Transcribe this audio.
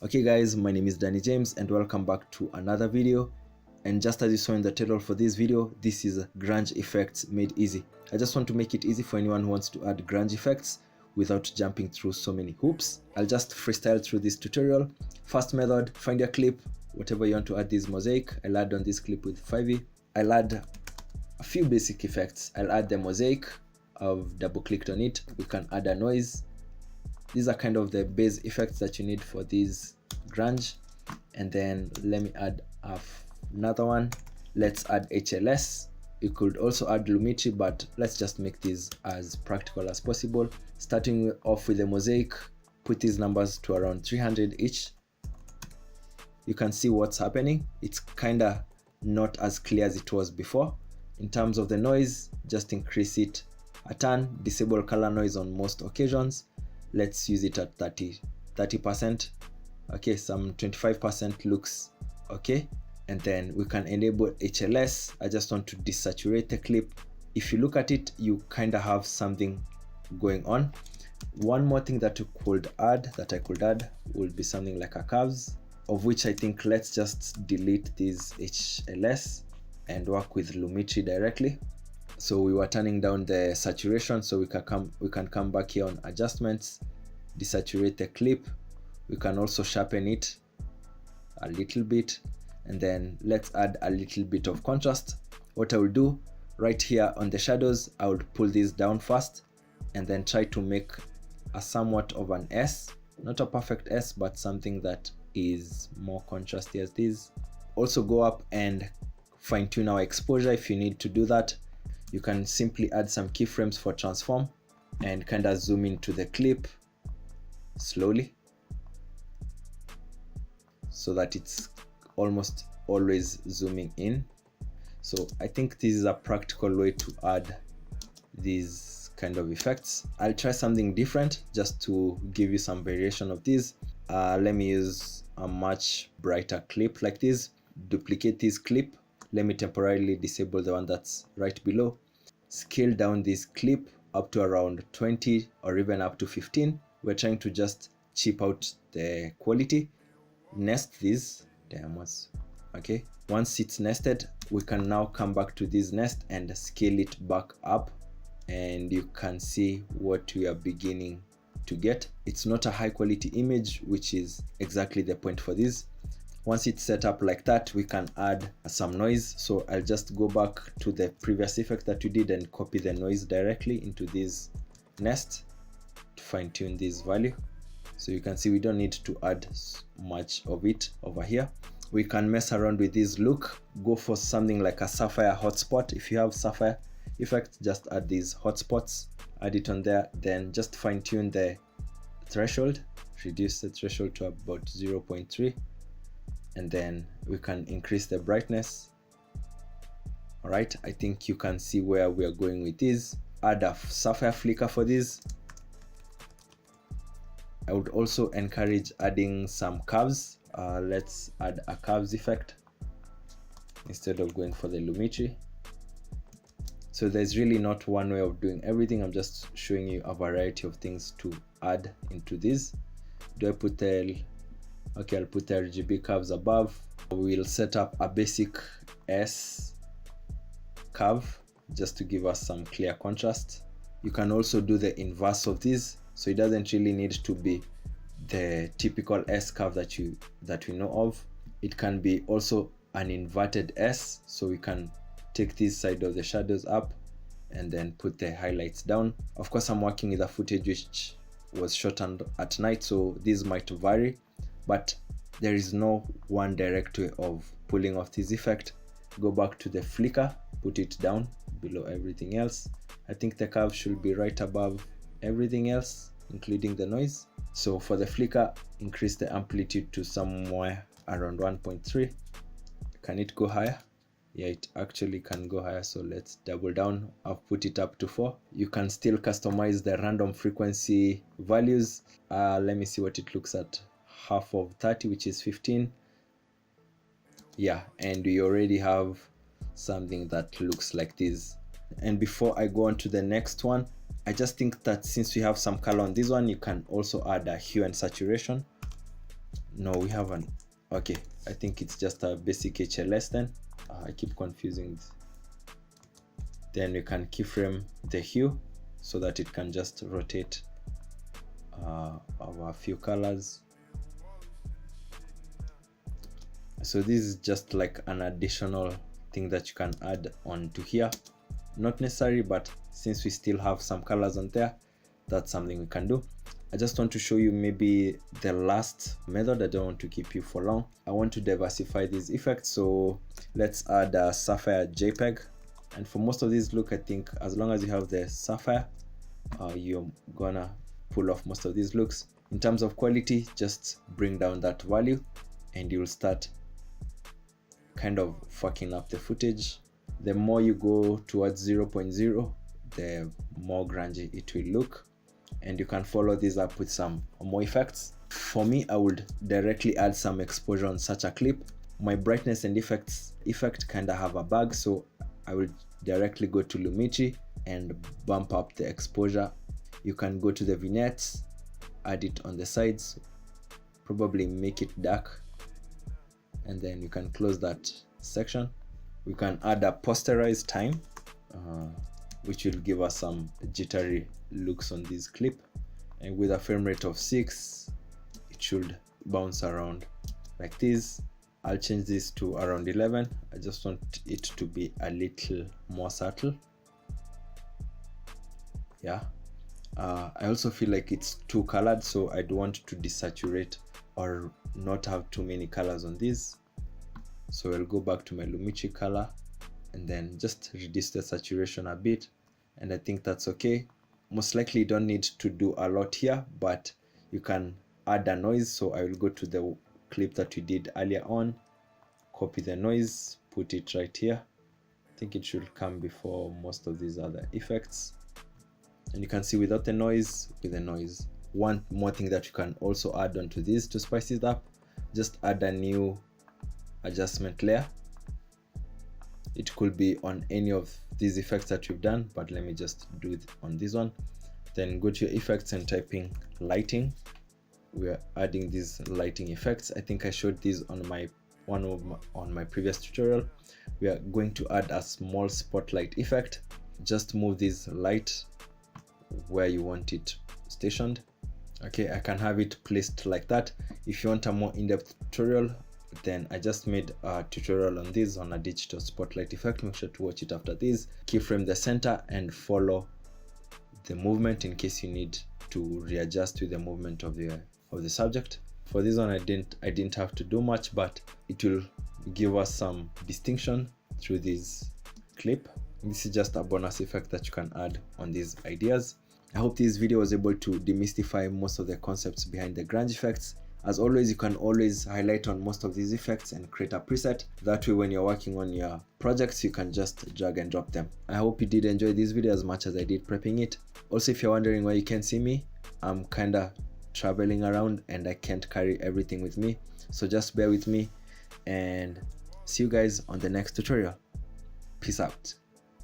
Okay guys, my name is Danny James and welcome back to another video. And just as you saw in the title for this video, this is grunge effects made easy. I just want to make it easy for anyone who wants to add grunge effects without jumping through so many hoops. I'll just freestyle through this tutorial. First method, find your clip, whatever you want to add this mosaic. I'll add on this clip with 5e. I'll add a few basic effects. I'll add the mosaic. I've double clicked on it. We can add a noise. These are kind of the base effects that you need for this grunge. And then let me add another one. Let's add HLS. You could also add Lumetri, but let's just make this as practical as possible. Starting off with the mosaic, put these numbers to around 300 each. You can see what's happening. It's kinda not as clear as it was before. In terms of the noise, just increase it a ton. Disable color noise on most occasions. Let's use it at 30%. Okay, some 25% looks okay. And then we can enable HLS. I just want to desaturate the clip. If you look at it, you kind of have something going on. One more thing that I could add would be something like a curves, of which I think let's just delete this HLS and work with Lumetri directly. So we were turning down the saturation, so we can come back here on adjustments, desaturate the clip. We can also sharpen it a little bit, and then let's add a little bit of contrast. What I will do right here on the shadows, I would pull this down first and then try to make a somewhat of an S, not a perfect S, but something that is more contrasty as this. Also go up and fine tune our exposure if you need to do that. You can simply add some keyframes for transform and kind of zoom into the clip slowly so that it's almost always zooming in. So I think this is a practical way to add these kind of effects. I'll try something different just to give you some variation of these. Let me use a much brighter clip like this. Duplicate this clip. Let me temporarily disable the one that's right below. Scale down this clip up to around 20 or even up to 15. We're trying to just chip out the quality. Nest this. Okay, once it's nested, we can now come back to this nest and scale it back up, and you can see what we are beginning to get. It's not a high quality image, which is exactly the point for this. Once it's set up like that, we can add some noise. So I'll just go back to the previous effect that we did and copy the noise directly into this nest to fine tune this value. So you can see we don't need to add much of it over here. We can mess around with this look. Go for something like a sapphire hotspot. If you have sapphire effect, just add these hotspots, add it on there, then just fine tune the threshold, reduce the threshold to about 0.3, and then we can increase the brightness. All right, I think you can see where we are going with this. Add a sapphire flicker for this. I would also encourage adding some curves. Let's add a curves effect instead of going for the Lumetri. So there's really not one way of doing everything. I'm just showing you a variety of things to add into this. Do I put okay, I'll put the RGB curves above. We'll set up a basic S curve just to give us some clear contrast. You can also do the inverse of this, so it doesn't really need to be the typical S curve that we know of. It can be also an inverted S, so we can take this side of the shadows up and then put the highlights down. Of course, I'm working with a footage which was shot at night, so this might vary, but there is no one direct way of pulling off this effect. Go back to the flicker, put it down below everything else. I think the curve should be right above everything else, including the noise. So for the flicker, increase the amplitude to somewhere around 1.3. Can it go higher? Yeah, it actually can go higher, so let's double down. I've put it up to 4. You can still customize the random frequency values. Let me see what it looks at. Half of 30, which is 15. Yeah, and we already have something that looks like this. And before I go on to the next one, I just think that since we have some color on this one, you can also add a hue and saturation. No, we haven't. Okay, I think it's just a basic HLS then. I keep confusing this. Then we can keyframe the hue so that it can just rotate over a few colors. So this is just like an additional thing that you can add onto here. Not necessary, but since we still have some colors on there, that's something we can do. I just want to show you maybe the last method. I don't want to keep you for long. I want to diversify these effects, so let's add a sapphire JPEG. And for most of these, look, I think as long as you have the sapphire, you're gonna pull off most of these looks. In terms of quality, just bring down that value and you'll start kind of fucking up the footage. The more you go towards 0.0, the more grungy it will look. And you can follow this up with some more effects. For me, I would directly add some exposure on such a clip. My brightness and effect kind of have a bug, so I will directly go to Lumici and bump up the exposure. You can go to the vignettes, add it on the sides, probably make it dark, and then you can close that section. We can add a posterized time, which will give us some jittery looks on this clip, and with a frame rate of 6, it should bounce around like this. I'll change this to around 11. I just want it to be a little more subtle. Yeah. I also feel like it's too colored, so I'd want to desaturate or not have too many colors on this. So I'll go back to my Lumici color and then just reduce the saturation a bit, and I think that's okay. Most likely you don't need to do a lot here, but you can add a noise. So I will go to the clip that we did earlier on, copy the noise, put it right here. I think it should come before most of these other effects, and you can see without the noise, with the noise. One more thing that you can also add onto this to spice it up, just add a new adjustment layer. It could be on any of these effects that you've done, but let me just do it on this one. Then go to your effects and type in lighting. We are adding these lighting effects. I think I showed these on my previous tutorial. We are going to add a small spotlight effect. Just move this light where you want it stationed. Okay, I can have it placed like that. If you want a more in-depth tutorial, then I just made a tutorial on this on a digital spotlight effect. Make sure to watch it after this. Keyframe the center and follow the movement in case you need to readjust to the movement of the subject. For this one, I didn't have to do much, but it will give us some distinction through this clip. This is just a bonus effect that you can add on these ideas. I hope this video was able to demystify most of the concepts behind the grunge effects. As always, you can always highlight on most of these effects and create a preset. That way, when you're working on your projects, you can just drag and drop them. I hope you did enjoy this video as much as I did prepping it. Also, if you're wondering why you can't see me, I'm kinda traveling around and I can't carry everything with me. So just bear with me and see you guys on the next tutorial. Peace out.